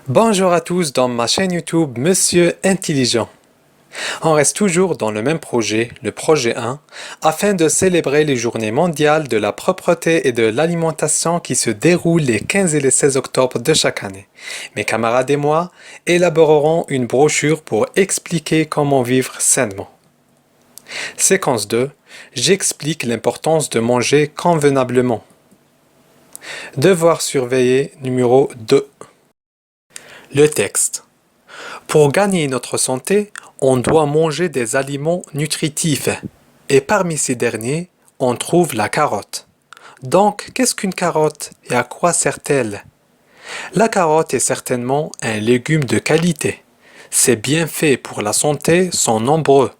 Bonjour à tous dans ma chaîne YouTube Monsieur Intelligent. On reste toujours dans le même projet, le projet 1, afin de célébrer les journées mondiales de la propreté et de l'alimentation qui se déroulent les 15 et les 16 octobre de chaque année. Mes camarades et moi élaborerons une brochure pour expliquer comment vivre sainement. Séquence 2. J'explique l'importance de manger convenablement. Devoir surveiller numéro 2. Le texte. Pour gagner notre santé, on doit manger des aliments nutritifs. Et parmi ces derniers, on trouve la carotte. Donc, qu'est-ce qu'une carotte et à quoi sert-elle? La carotte est certainement un légume de qualité. Ses bienfaits pour la santé sont nombreux,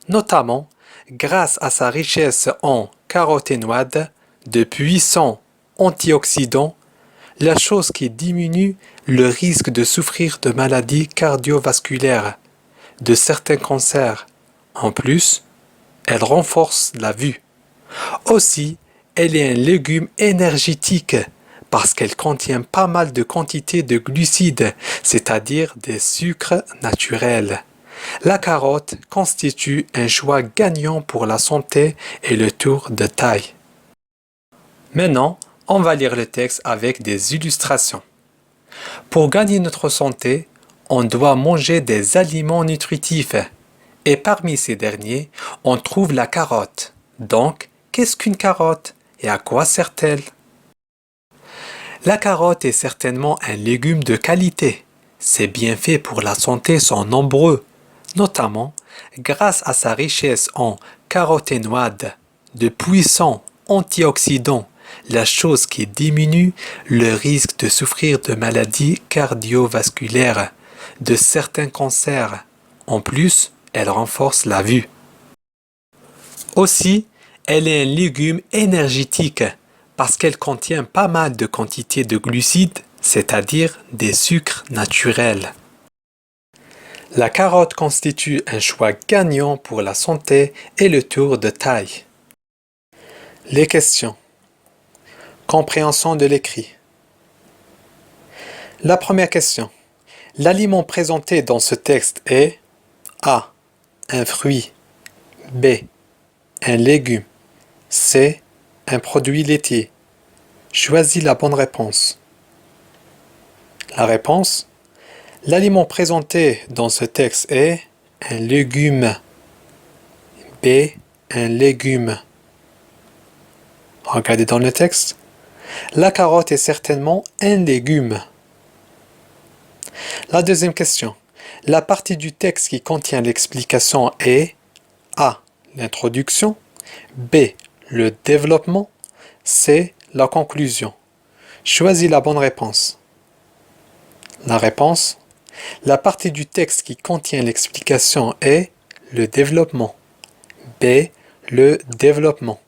notamment grâce à sa richesse en caroténoïdes, de puissants antioxydants, la chose qui diminue le risque de souffrir de maladies cardiovasculaires, de certains cancers. En plus, elle renforce la vue. Aussi, elle est un légume énergétique parce qu'elle contient pas mal de quantités de glucides, c'est-à-dire des sucres naturels. La carotte constitue un choix gagnant pour la santé et le tour de taille. Maintenant, on va lire le texte avec des illustrations. Pour gagner notre santé, on doit manger des aliments nutritifs. Et parmi ces derniers, on trouve la carotte. Donc, qu'est-ce qu'une carotte et à quoi sert-elle? La carotte est certainement un légume de qualité. Ses bienfaits pour la santé sont nombreux, notamment grâce à sa richesse en caroténoïdes, de puissants antioxydants, la chose qui diminue le risque de souffrir de maladies cardiovasculaires, de certains cancers. En plus, elle renforce la vue. Aussi, elle est un légume énergétique parce qu'elle contient pas mal de quantités de glucides, c'est-à-dire des sucres naturels. La carotte constitue un choix gagnant pour la santé et le tour de taille. Les questions. Compréhension de l'écrit. La première question. L'aliment présenté dans ce texte est A. Un fruit. B. Un légume. C. Un produit laitier. Choisis la bonne réponse. La réponse. L'aliment présenté dans ce texte est un légume. B. Un légume. Regardez dans le texte. La carotte est certainement un légume. La deuxième question. La partie du texte qui contient l'explication est A. L'introduction. B. Le développement. C. La conclusion. Choisis la bonne réponse. La réponse. La partie du texte qui contient l'explication est le développement. B. Le développement.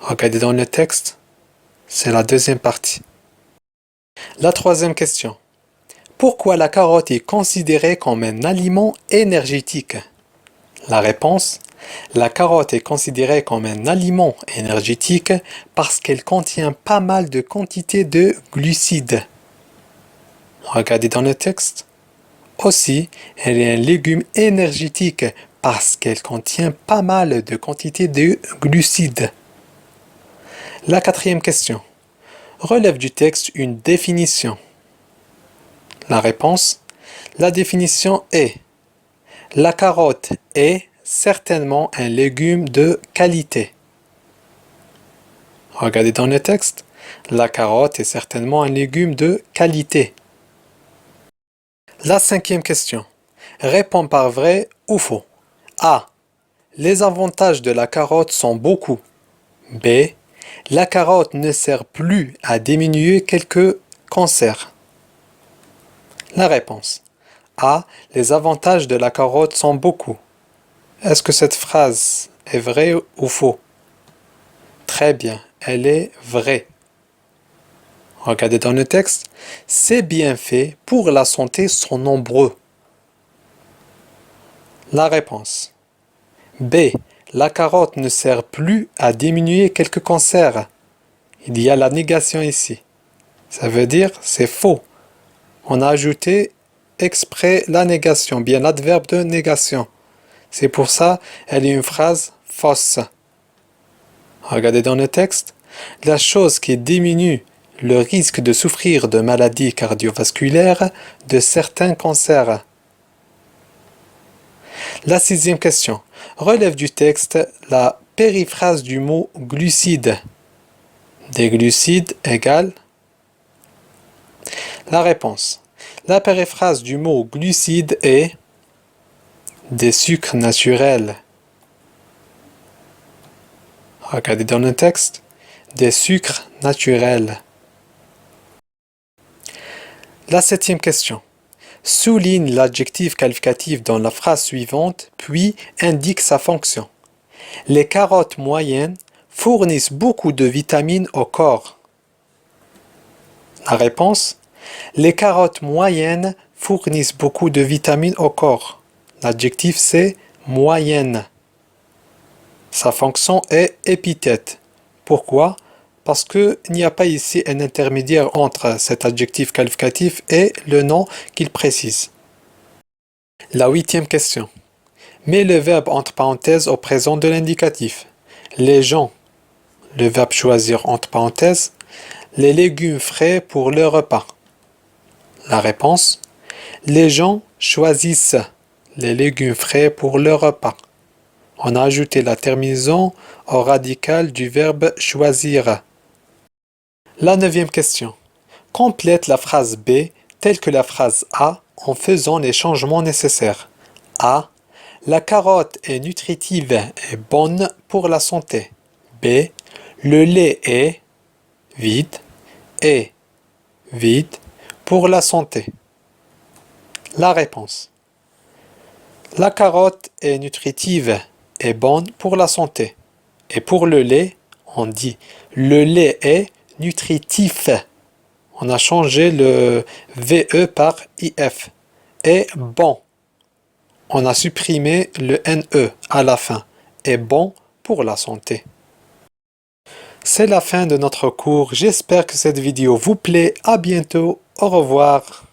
Regardez dans le texte, c'est la deuxième partie. La troisième question. Pourquoi la carotte est considérée comme un aliment énergétique? La réponse. La carotte est considérée comme un aliment énergétique parce qu'elle contient pas mal de quantités de glucides. Regardez dans le texte. Aussi, elle est un légume énergétique parce qu'elle contient pas mal de quantités de glucides. La quatrième question. Relève du texte une définition. La réponse. La définition est: la carotte est certainement un légume de qualité. Regardez dans le texte. La carotte est certainement un légume de qualité. La cinquième question. Réponds par vrai ou faux. A. Les avantages de la carotte sont beaucoup. B. La carotte ne sert plus à diminuer quelques cancers. La réponse. A. Les avantages de la carotte sont beaucoup. Est-ce que cette phrase est vraie ou faux? Très bien, elle est vraie. Regardez dans le texte. Ses bienfaits pour la santé sont nombreux. La réponse. B. La carotte ne sert plus à diminuer quelques cancers. Il y a la négation ici. Ça veut dire c'est faux. On a ajouté exprès la négation, bien l'adverbe de négation. C'est pour ça elle est une phrase fausse. Regardez dans le texte. La chose qui diminue le risque de souffrir de maladies cardiovasculaires, de certains cancers. La sixième question. Relève du texte la périphrase du mot glucides. Des glucides égale. La réponse. La périphrase du mot glucides est des sucres naturels. Regardez dans le texte. Des sucres naturels. La septième question. Souligne l'adjectif qualificatif dans la phrase suivante, puis indique sa fonction. Les carottes moyennes fournissent beaucoup de vitamines au corps. La réponse. Les carottes moyennes fournissent beaucoup de vitamines au corps. L'adjectif c'est moyenne. Sa fonction est épithète. Pourquoi? Parce qu'il n'y a pas ici un intermédiaire entre cet adjectif qualificatif et le nom qu'il précise. La huitième question. Mets le verbe entre parenthèses au présent de l'indicatif. Les gens, le verbe choisir entre parenthèses, les légumes frais pour le repas. La réponse. Les gens choisissent les légumes frais pour le repas. On a ajouté la terminaison au radical du verbe choisir. La neuvième question. Complète la phrase B telle que la phrase A en faisant les changements nécessaires. A. La carotte est nutritive et bonne pour la santé. B. Le lait est vide et vide pour la santé. La réponse. La carotte est nutritive et bonne pour la santé. Et pour le lait, on dit le lait est nutritif. On a changé le VE par IF. Et bon. On a supprimé le NE à la fin. Et bon pour la santé. C'est la fin de notre cours. J'espère que cette vidéo vous plaît. À bientôt. Au revoir.